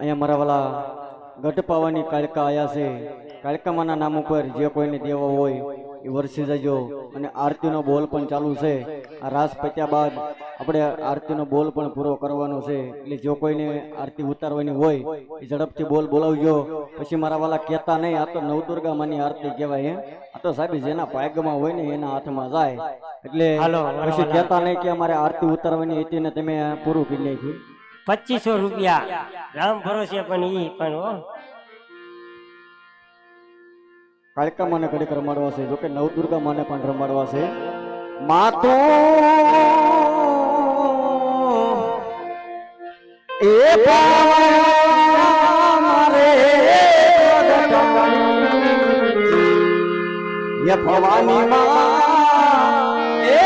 અહીંયા મારા વાલા ગઢ પાવાની કાળકા આયા છે। કાળકામાના નામ ઉપર જે કોઈને દેવો હોય એ વર્ષી જજો। અને આરતીનો બોલ પણ ચાલુ છે। આ રાસ પત્યા બાદ આપણે આરતીનો બોલ પણ પૂરો કરવાનો છે। એટલે જો કોઈને આરતી ઉતારવાની હોય એ ઝડપથી બોલ બોલાવજો। પછી મારા વાલા કહેતા નહીં, આ તો નવદુર્ગા માની આરતી કહેવાય। આ તો સાહેબ જેના ભાગ્યમાં હોય ને એના હાથમાં જાય। એટલે પછી કહેતા નહીં કે અમારે આરતી ઉતારવાની હતી ને તમે પૂરું કરી નાખ્યું। 2500 રૂપિયા રામ ભરોસે પણ ઈ પણ હો કાળકા માને ઘડીક રમાડવા છે। જોકે નવદુર્ગા માને પણ રમાડવા છે। માતો એ મારે ય ભવાની માં એ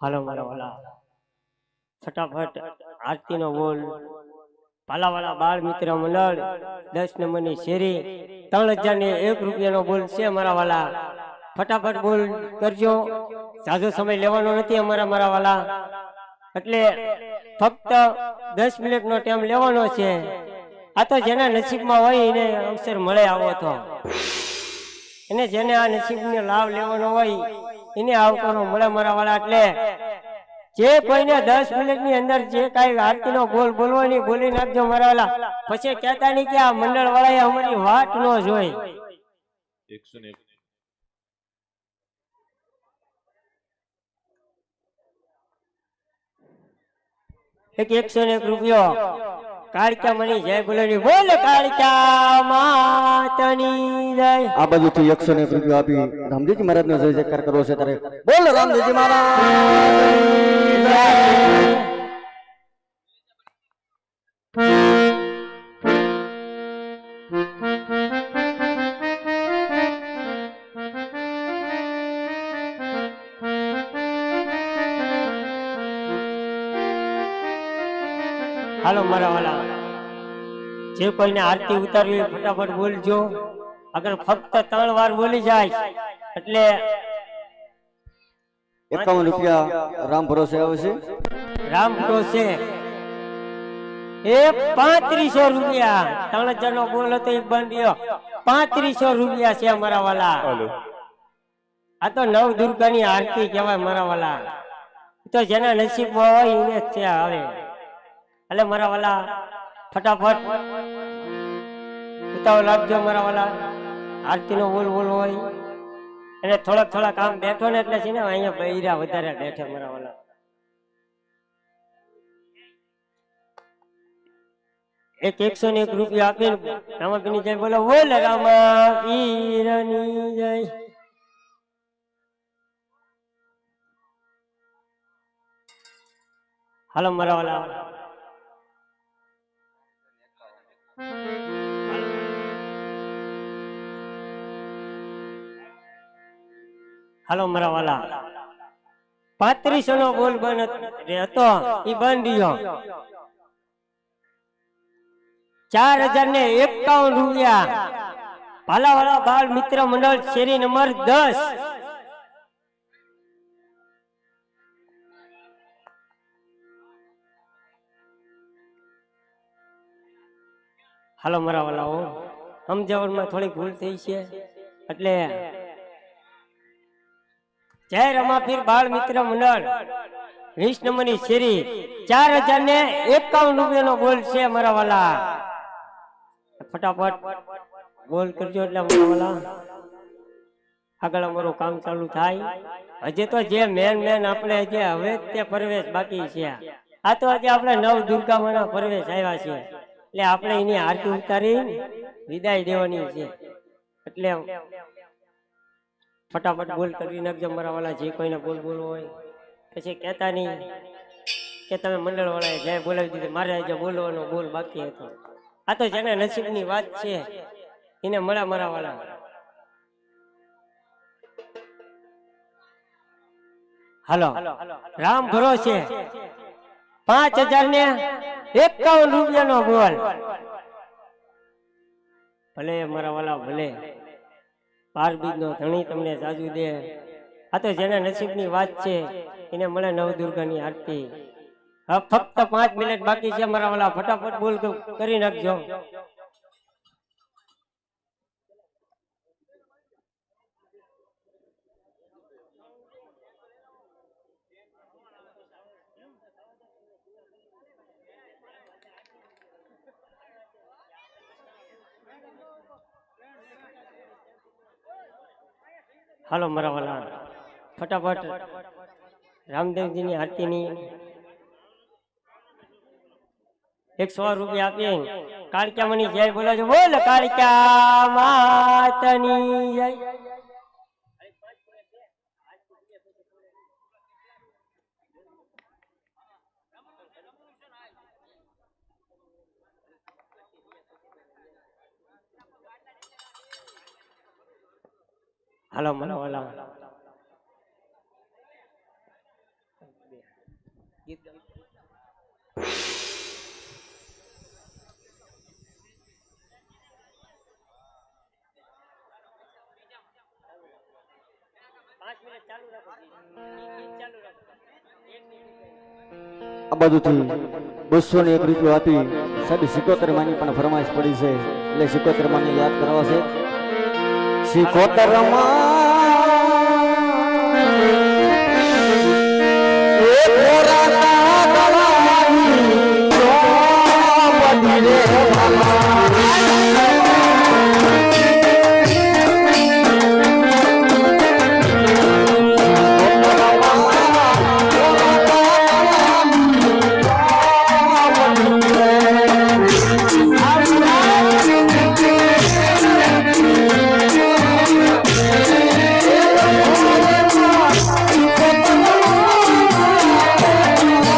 હાલો મારા વાલા, ફટાફટ આરતી નો બોલ. પાલાવાળા બાળ મિત્ર મંડળ 10 નંબરની શેરી 3001 રૂપિયાનો બોલ છે મારા વાલા. ફટાફટ બોલ કરજો, સાજો સમય લેવાનો નથી મારા વાલા. એટલે ફક્ત 10 મિનિટનો ટાઈમ લેવાનો છે. આ તો જેના નસીબમાં હોય એને અવસર મળે આવો તો, એને જેને આ નસીબનો લાભ લેવાનો હોય એને આવકારો મળે મારા વાળા. એટલે જે કોઈને 10 મિનિટની અંદર જે કાંઈ આરતીનો બોલ બોલવાની બોલી નાખજો મારા વાળા. પછી કહેતા નહીં કે આ મંડળ વાળાએ અમારી વાટ ન જોઈ. 101 રૂપિયો. કાળકા મની જય બોલની બોલ, કાળકા માતની જય. આ બાજુથી 101 રૂપિયા આપી રામદેવજી મહારાજનો જય જયકાર કરવો છે ત્યારે બોલ રામદેવજી મહારાજ. હાલો મારા વાલા, જે કોઈને આરતી ઉતારવી હોય ફટાફટ બોલજો. અગર ફક્ત 3 વાર બોલી જાય એટલે 51 રૂપિયા રામ ભરોસે આવે છે. રામ ભરોસે એ 3500 રૂપિયા. 3000 નો બોલ હતો એક બંધ્યો. 3500 રૂપિયા છે મારા વાલા. આ તો નવ દુર્ગાની આરતી કહેવાય મારા વાલા. તો જેના નસીબમાં હોય એને જ છે આવે. એટલે મારા વાલા ફટાફટ ઉતાવળ રાખજો મારા વાલા. આરતી નો બોલ બોલ હોય અને થોડા કામ બેઠો ને એટલે છે ને અહીંયા બૈરા વધારે બેઠે મારા વાલા. એક 101 રૂપિયા આપીને રામાપીરની જય બોલો, બોલ રામાપીરની જય. હાલો મારા વાલા, હાલો મારા વાલા 3500 નો બોલ બંધ હતો ઈ બંધ રહ્યો 4051 રૂપિયા ભાલાવાળા બાળ મિત્ર મંડળ શેરી નંબર 10 હાલો મારા વાલાઓ સમજાવવામાં થોડી ભૂલ થઈ છે એટલે જય રમાપીર બાળ મિત્ર મંડળ 20 નંબરની શેરી 4051 રૂપિયાનો બોલ છે મારા વાલા ફટાફટ બોલ કરજો એટલે મારા વાલા આગળ અમારું કામ ચાલુ થાય હજી તો જે મેન આપણે હજી હવે તે પ્રવેશ બાકી છે આ તો હજી આપણે નવ દુર્ગામાના પ્રવેશ આવ્યા છે એટલે આપણે એની આરતી ઉતારી વિદાય દેવાની છે એટલે ફટાફટ બોલ કરી નાખજો મારા વાલા જે કોઈને બોલ બોલવો હોય પછી કહેતા નહીં કે તમે મંડળ વાળાએ જય બોલાવી દીધી મારે જે બોલવાનો બોલ બાકી હતો આ તો જેને નસીબની વાત છે એને મળે મારા વાલા હાલો રામ ભરોસે 5051 રૂપિયાનો બોલ ભલે મારા વાલા ભલે 12 બીજનો ધણી તમને સાજુ દે આ તો જેના નસીબની વાત છે એને મળે નવદુર્ગાની આરતી હવે ફક્ત 5 મિનિટ બાકી છે મારા વાલા ફટાફટ બોલ કરી નાખજો હાલો મારા વાલા ફટાફટ રામદેવજીની આરતીની 100 રૂપિયા આપી કાળિકા મની જય બોલાજો બોલ કાળિકા માતની જય હાલો મારા વાલા આ બાજુથી 201 રૂપિયા આપી સાહેબ 77 માની પણ ફરમાઈશ પડી છે એટલે 77 માને યાદ કરવા છે 77 Thank you.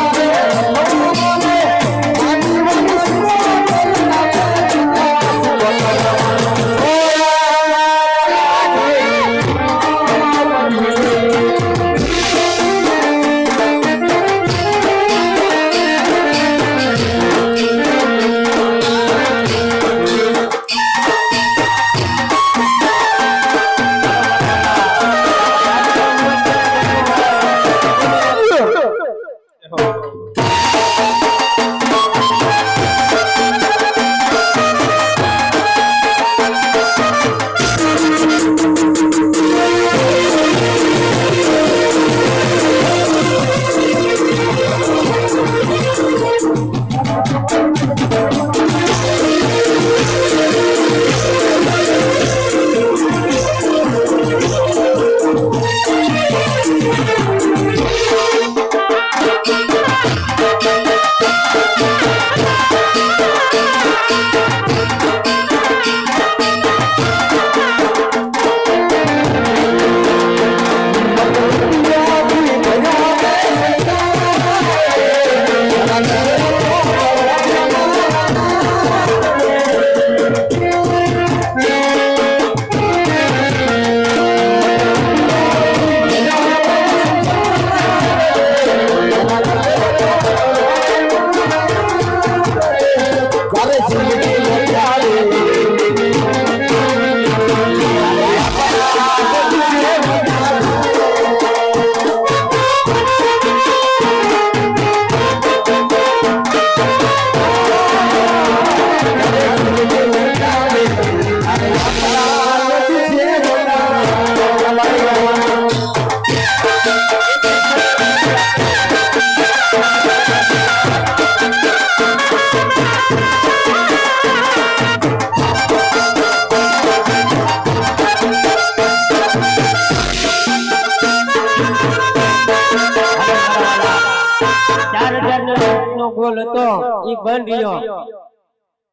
નો બોલ હતો ઈ બંધ રહ્યો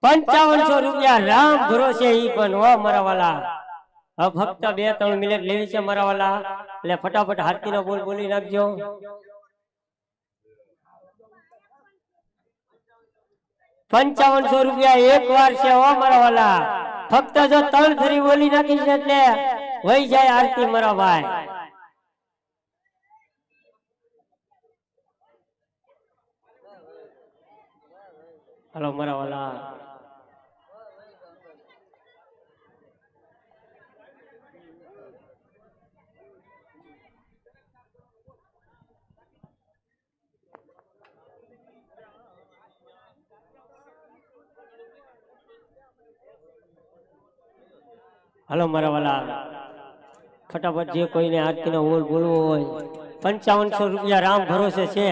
5500 રૂપિયા રામ ભરોસે ઈ પણ હો મારા વાલા હવે ફક્ત 2-3 મિનિટ લેવી છે મારા વાલા એટલે ફટાફટ હાથી નો બોલ બોલી નાખજો 5500 રૂપિયા એક વાર છે હો મારા વાલા ફક્ત જો 3 ફરી બોલી નાખીશ એટલે વહી જાય આરતી મારા ભાઈ હાલો મારા વાલા હાલો મારા વાલા ફટાફટ જે કોઈને આરતી નો બોલ બોલવો હોય 5500 રૂપિયા રામ ભરોસે છે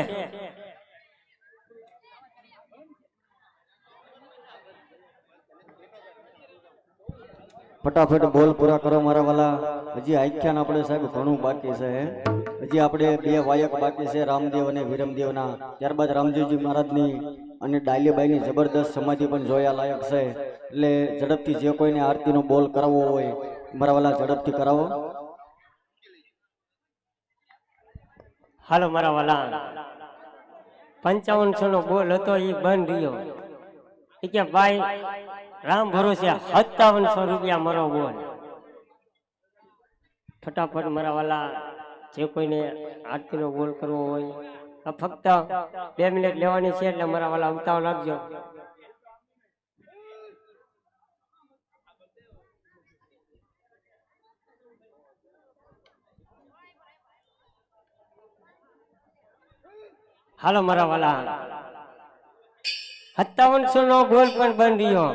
ફટાફટ બોલ પૂરા કરો મારા વાલા હજી આખ્યાન આપણે સાહેબ ઘણું બાકી છે હજી આપણે 2 વાયક બાકી છે રામદેવ અને વિરમદેવના ત્યારબાદ રામજીજી મહારાજની અને ડાલીબાઈની જબરદસ્ત સમાધિ પણ જોયા લાયક છે એટલે ઝડપથી જે કોઈને આરતીનો બોલ કરાવવો હોય મારા વાલા ઝડપથી કરાવો હાલો મારા વાલા 5500 નો બોલ હતો એ બંધ રહ્યો એ કે ભાઈ રામ ભરોસે 5700 રૂપિયા મારો બોલ ફટાફટ મારા વાલા જે કોઈને આરતીનો બોલ કરવો હોય ફક્ત 2 મિનિટ લેવાની છે એટલે મારા વાલા ઉતાવળ રાખજો હાલો મારા વાલા 5700 નો બોલ પણ બંધ રહ્યો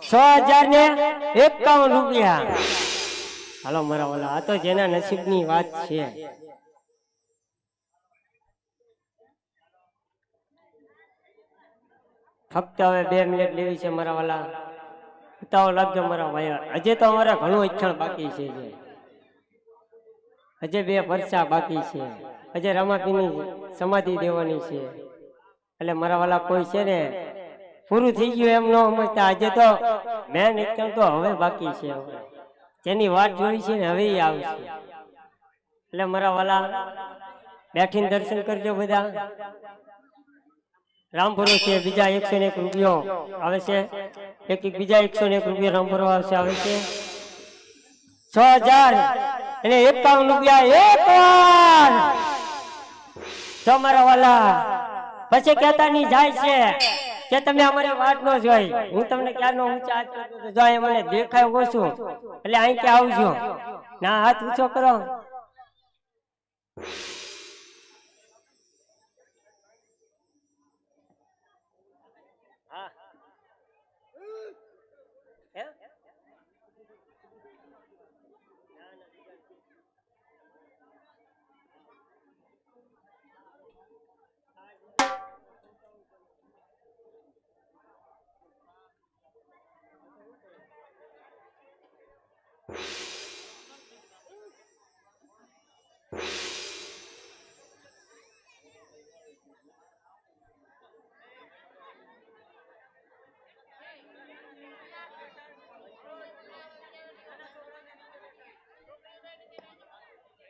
6051 રૂપિયા હાલો મારા વાલા આ તો જેના નસીબની વાત છે ફક્ત હવે 2 મિનિટ લેવી છે મારા વાલા ઉતાવળ લાગજો મારા ભાઈ હજે તો અમારા ઘણું ઈચ્છણ બાકી છે હજે 2 પરસા બાકી છે હજે રમાપીની સમાધિ દેવાની છે એટલે મારા વાલા કોઈ છે ને પૂરું થઈ ગયું એમ ન સમજતા આજે તો મેન ઈચ્છણ તો હવે બાકી છે જેની વાત જોઈ છે ને હવે આવશે એટલે મારા વાલા બેઠીને દર્શન કરજો બધા રામ ભરોસે બીજા 101 રૂપિયો આવે છે એક બીજા 101 રૂપિયા રામ ભરોસે આવે છે 6051 રૂપિયા એક વાર તમારા વાલા પછી કહેતા નહીં જાય છે કે તમે અમારી વાત ન જોઈ હું તમને ક્યારનો ઊંચા હાથ કરતો હતો જો મને દેખાય ઓછું એટલે અહીં કે આવજો ના હાથ ઊંચો કરો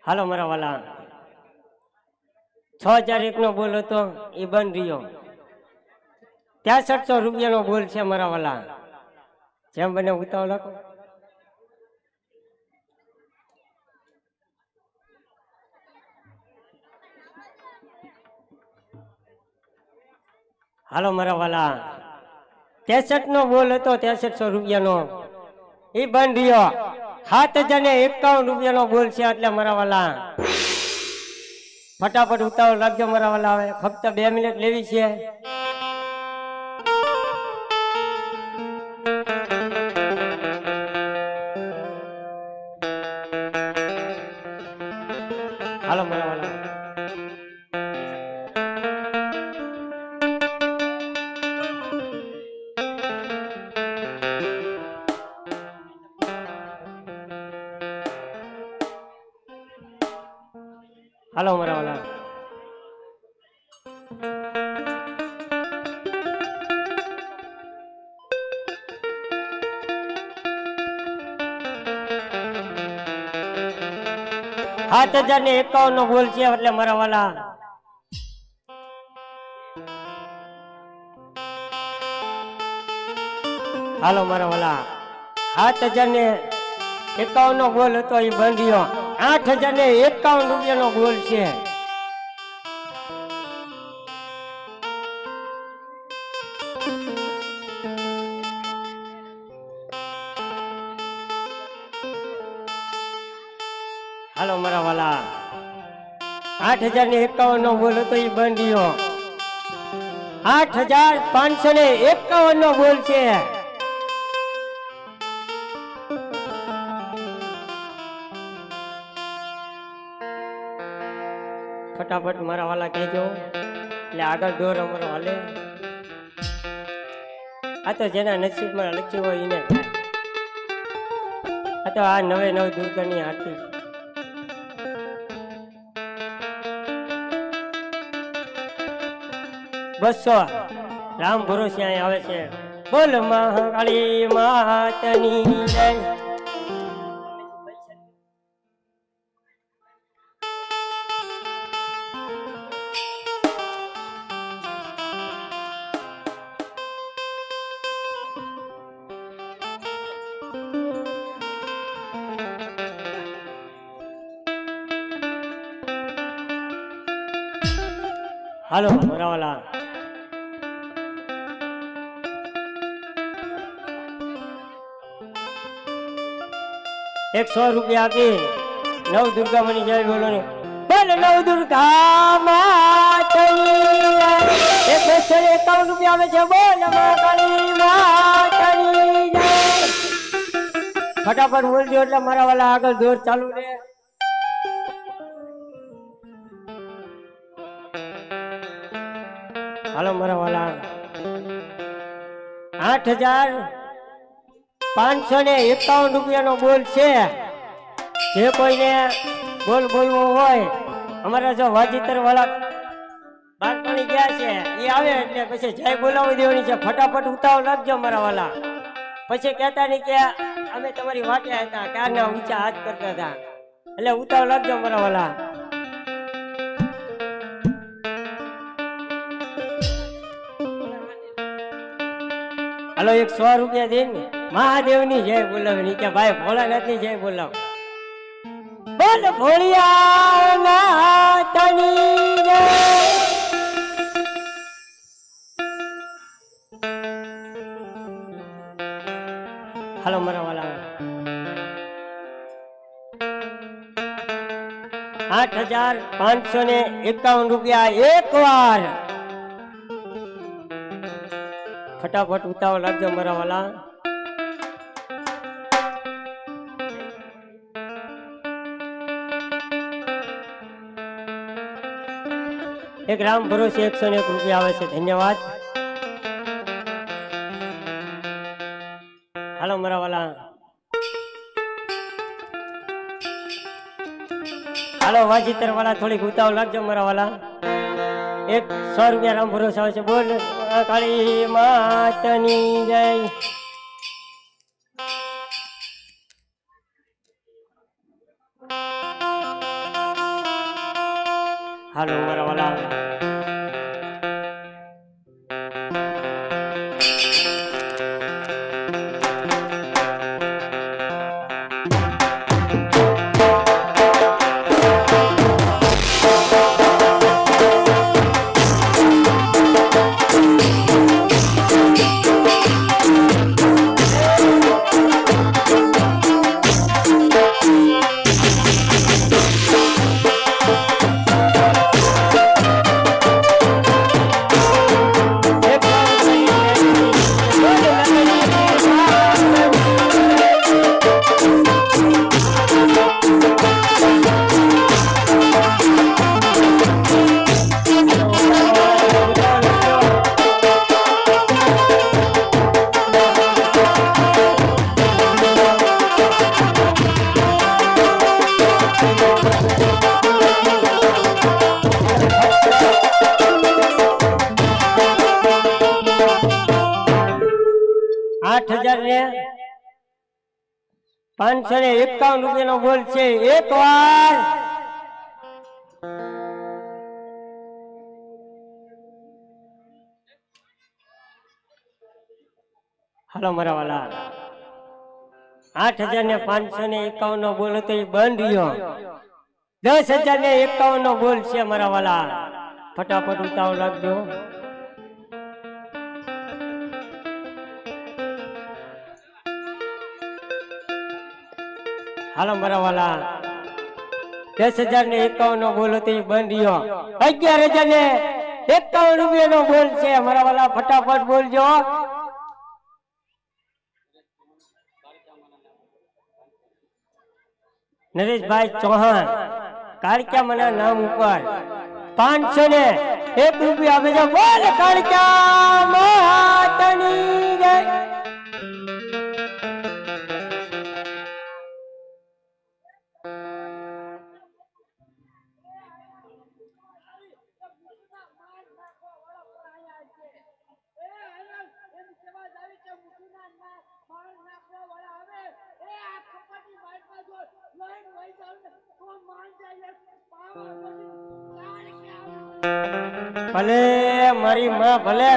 હાલો મારા વાલા 6001 નો બોલ હતો એ બંધ રહ્યો 6300 રૂપિયાનો બોલ છે મારા વાલા જેમ બને ઉતાવળ રાખો હાલો મારા વાલા 63 નો બોલ હતો 6300 રૂપિયાનો એ બંધ રહ્યો 7051 રૂપિયાનો બોલ છે એટલે મારા વાલા ફટાફટ ઉતાવળ રાખજો મારા વાલા હવે ફક્ત 2 મિનિટ લેવી છે હાલો મારા વાલા હાલો મારા વાલા 7,051 નો બોલ છે એટલે મારા વાલા હાલો મારા વાલા 7,051 નો ગોલ હતો એ બંધ્યો 8,051 રૂપિયાનો ગોલ છે. હાલો મારા વાલા 8,051 નો ગોલ હતો એ બંધ્યો 8,551 નો ગોલ છે. ફટાફટ મારા વાલા કહેજો એટલે આગળ દોર અમારો હાલે. આ તો જેના નસીબમાં લખ્યું હોય એને થાય. આ તો આ 9 દુર્ગાની આરતી. બસો રામ ભરોસે અહીં આવે છે. બોલ મહાકાળી માતની જય. હાલો મારા વાલા ₹100 આપી 9 દુર્ગા મની જય બોલો ને. બોલ 9 દુર્ગા માતની ₹251 આવે છે. બોલ મહાકાળી માતની જય. ફટાફટ બોલજો એટલે મારા વાલા આગળ દોર ચાલુ રહે. હાલો મારા વાલા 8,551 રૂપિયાનો બોલ છે. જે કોઈને બોલ બોલવો હોય અમારા જો વાજીતર વાળા બારપાણી ગયા છે એ આવે એટલે પછી જય બોલાવી દેવાની છે. ફટાફટ ઉતાવળ રાખજો મારા વાલા. પછી કહેતા નહીં કે અમે તમારી વાટે હતા ક્યારના ઊંચા હાથ કરતા હતા એટલે ઉતાવળ રાખજો મારા વાલા. હાલો ₹100 દે ને મહાદેવની જય બોલાવની કે ભાઈ ભોળાનાથની જય બોલાવ. બોલ ભોળિયાનાથની જય. હાલો મારા વાલા 8,551 રૂપિયા એક વાર. ફટાફટ ઉતાવળ રાખજો મારા વાલા. એક રામ ભરોસે 101 રૂપિયા આવે છે. ધન્યવાદ. હાલો મારા વાલા હાલો વાજીતર વાળા થોડીક ઉતાવળ રાખજો મારા વાલા. ₹100 રામ ભરોસે આવે છે. બોલ કાળી માતની જય. હાલો મારા વાલા ₹8,551 રૂપિયાનો બોલ છે. એક વાર હાલો મારા વાલા 8,551 નો બોલ હતો એ બંધ રહ્યો 10,051 નો બોલ છે મારા વાલા ફટાફટ ઉતાવળ રાખજો હાલો મારા વાલા 10,051 નો બોલ હતો એ બંધ રહ્યો 11,051 રૂપિયાનો બોલ છે મારા વાલા ફટાફટ બોલજો નરેશભાઈ ચૌહાણ કાળક્યા મના નામ ઉપર 501 રૂપિયા આપે છે બોલ કાળક્યા મહાતની જય ભલે મારી માં ભલે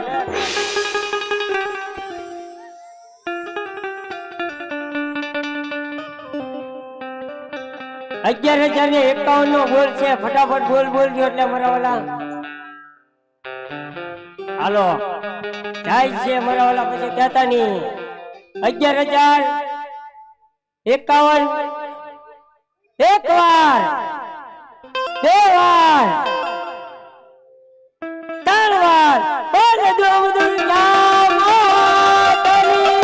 $11,051 નો બોલ છે ફટાફટ બોલ બોલજો એટલે મારા વાલા હાલો જાય છે મારા વાલા પછી કહેતા નહીં 11,051 એક વાર બે વાર ત્રણ વાર બોલ દો બધું નામ તારી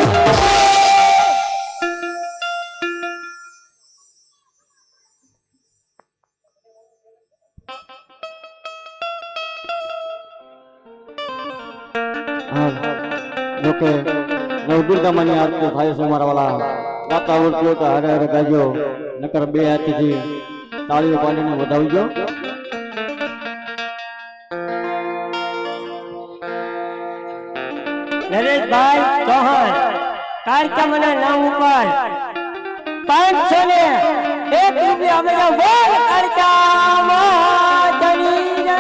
જોકે નવદુર્ગામાની આરતી થાય છે મારા વાલા ગાતા આવડતું હોય તો હારે હારે ગાજો નકર બે હાથથી તાળીઓ પાડીને વધાવજો નરેશભાઈ ચૌહાણ કાળકામના નામ ઉપર 501 રૂપિયા અમે બોલ કાળકામાં ધની જય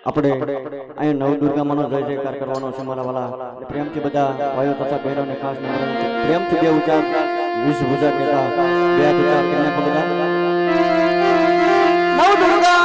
આપણે અહીંયા નવદુર્ગા માનો જય જયકાર કરવાનો છે મારા વાલા. એટલે પ્રેમથી બધા ભાઈઓ તથા બહેનોને ખાસ નમ્ર પ્રેમથી બે ઉચ્ચાર 20 ભુજા કહેતા બે હાથ ઉચ્ચાર કરીને બધા નવદુર્ગા